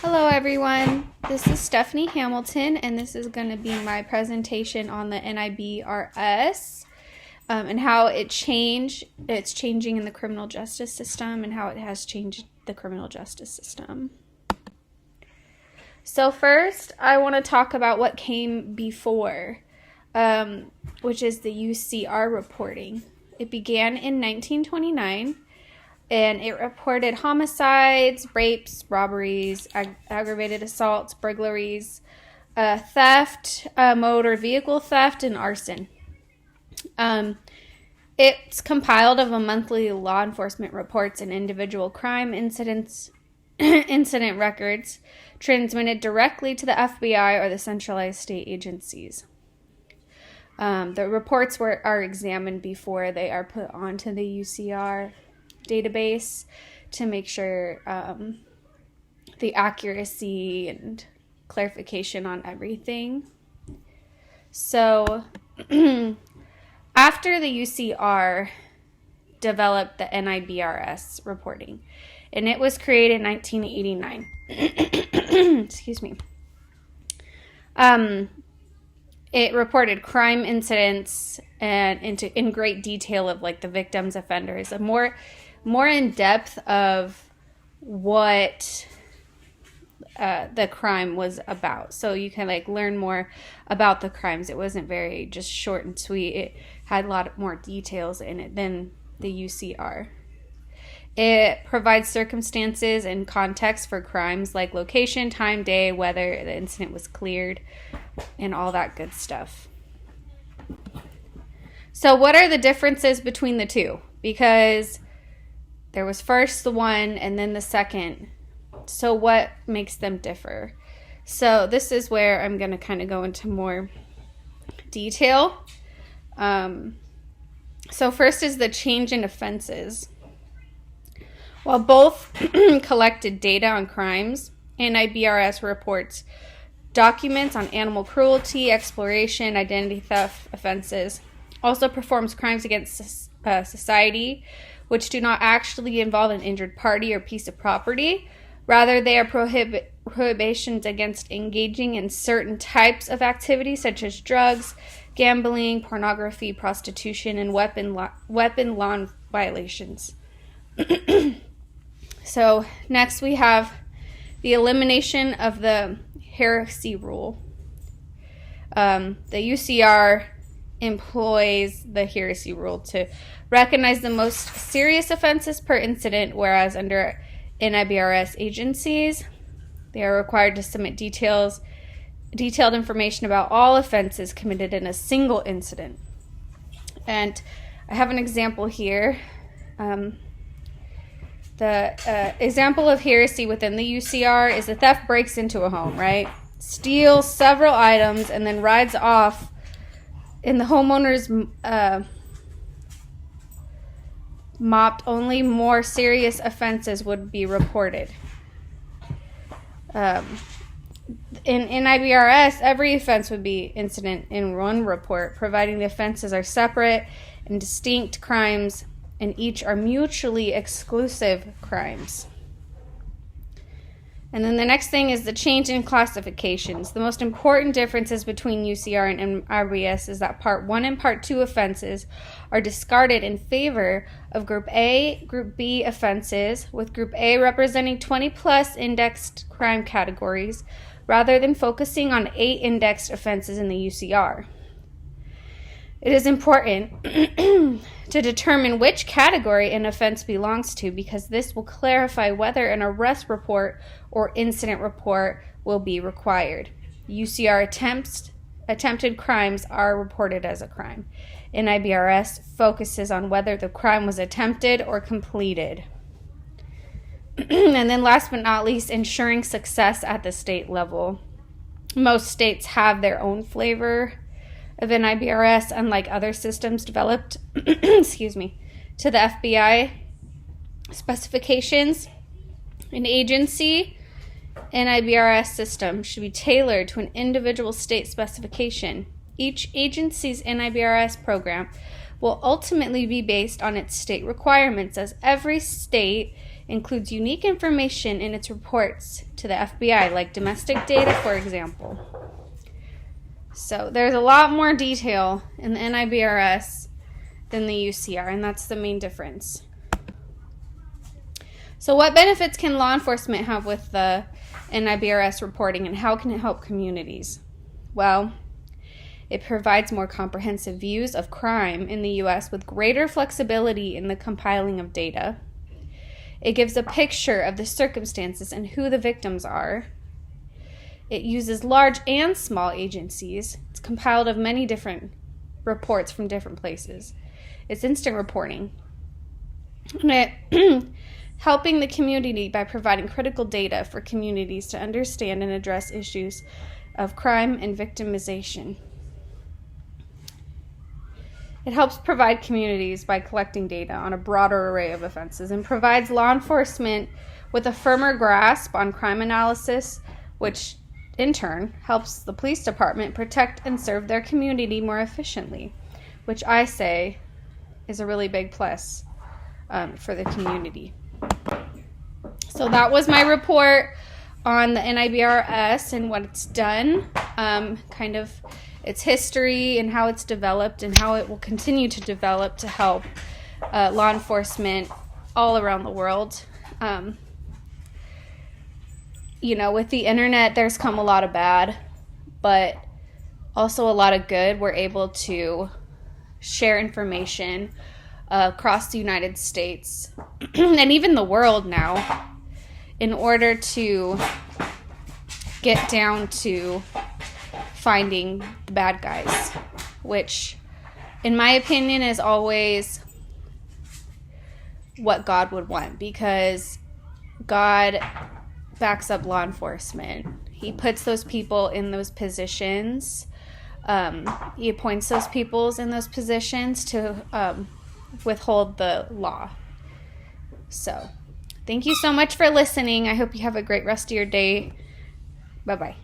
Hello everyone, this is Stephanie Hamilton and this is going to be my presentation on the nibrs and how it's changing in the criminal justice system and how it has changed the criminal justice system. So first I want to talk about what came before, which is the UCR reporting. It began in 1929. And it reported homicides, rapes, robberies, aggravated assaults, burglaries, theft, motor vehicle theft, and arson. It's compiled of a monthly law enforcement reports and individual crime incident records transmitted directly to the FBI or the centralized state agencies. The reports are examined before they are put onto the UCR database to make sure the accuracy and clarification on everything. So after the UCR developed the nibrs reporting, and it was created in 1989. Excuse me. It reported crime incidents and in great detail of like the victims, offenders, a more in depth of what the crime was about. So you can like learn more about the crimes. It wasn't very just short and sweet. It had a lot more details in it than the UCR. It provides circumstances and context for crimes like location, time, day, whether the incident was cleared, and all that good stuff. So what are the differences between the two? Because there was first the one and then the second. So what makes them differ? So this is where I'm going to kind of go into more detail. So first is the change in offenses. While both collected data on crimes, nibrs reports documents on animal cruelty, exploration, identity theft offenses, also performs crimes against society, which do not actually involve an injured party or piece of property. Rather, they are prohibitions against engaging in certain types of activity, such as drugs, gambling, pornography, prostitution, and weapon law violations. So next we have the elimination of the heresy rule. The UCR employs the heresy rule to recognize the most serious offenses per incident, whereas under nibrs agencies, they are required to submit detailed information about all offenses committed in a single incident. And I have an example here. The example of heresy within the UCR is the theft breaks into a home, right? Steals several items and then rides off, and the homeowner's mopped, only more serious offenses would be reported. In nibrs, every offense would be incident in one report, providing the offenses are separate and distinct crimes, and each are mutually exclusive crimes. And then the next thing is the change in classifications. The most important differences between UCR and nibrs is that Part 1 and Part 2 offenses are discarded in favor of Group A, Group B offenses, with Group A representing 20-plus indexed crime categories, rather than focusing on 8 indexed offenses in the UCR. It is important to determine which category an offense belongs to, because this will clarify whether an arrest report or incident report will be required. UCR attempted crimes are reported as a crime. nibrs focuses on whether the crime was attempted or completed. And then last but not least, ensuring success at the state level. Most states have their own flavor of nibrs, unlike other systems developed to the FBI specifications. An agency nibrs system should be tailored to an individual state specification. Each agency's nibrs program will ultimately be based on its state requirements, as every state includes unique information in its reports to the FBI, like domestic data, for example. So there's a lot more detail in the NIBRS than the UCR, and that's the main difference. So what benefits can law enforcement have with the NIBRS reporting, and how can it help communities? Well, it provides more comprehensive views of crime in the U.S. with greater flexibility in the compiling of data. It gives a picture of the circumstances and who the victims are. It uses large and small agencies. It's compiled of many different reports from different places. It's instant reporting. And it helping the community by providing critical data for communities to understand and address issues of crime and victimization. It helps provide communities by collecting data on a broader array of offenses and provides law enforcement with a firmer grasp on crime analysis, which in turn helps the police department protect and serve their community more efficiently, which I say is a really big plus for the community. So that was my report on the NIBRS and what it's done, kind of its history and how it's developed and how it will continue to develop to help law enforcement all around the world. With the internet, there's come a lot of bad, but also a lot of good. We're able to share information across the United States and even the world now in order to get down to finding the bad guys, which in my opinion is always what God would want, because God backs up law enforcement. He puts those people in those positions. He appoints those people in those positions to withhold the law. So thank you so much for listening. I hope you have a great rest of your day. Bye-bye.